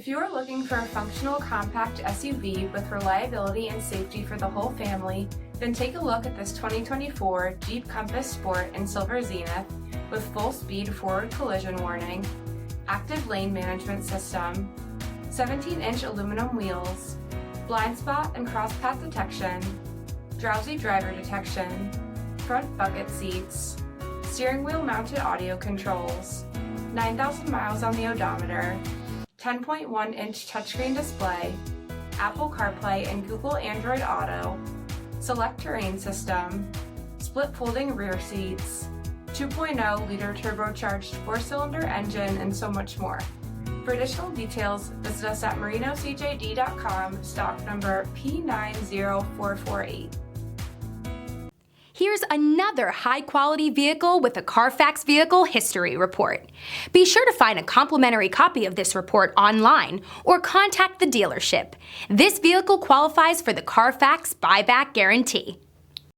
If you are looking for a functional compact SUV with reliability and safety for the whole family, then take a look at this 2024 Jeep Compass Sport in Silver Zenith with full speed forward collision warning, active lane management system, 17-inch aluminum wheels, blind spot and cross path detection, drowsy driver detection, front bucket seats, steering wheel mounted audio controls, 9,000 miles on the odometer, 10.1-inch touchscreen display, Apple CarPlay and Google Android Auto, SELEC-TERRAIN system, split folding rear seats, 2.0-liter turbocharged 4-cylinder engine, and so much more. For additional details, visit us at marinocjd.com, stock number P90448. Here's another high-quality vehicle with a CARFAX Vehicle History Report. Be sure to find a complimentary copy of this report online or contact the dealership. This vehicle qualifies for the CARFAX Buyback Guarantee.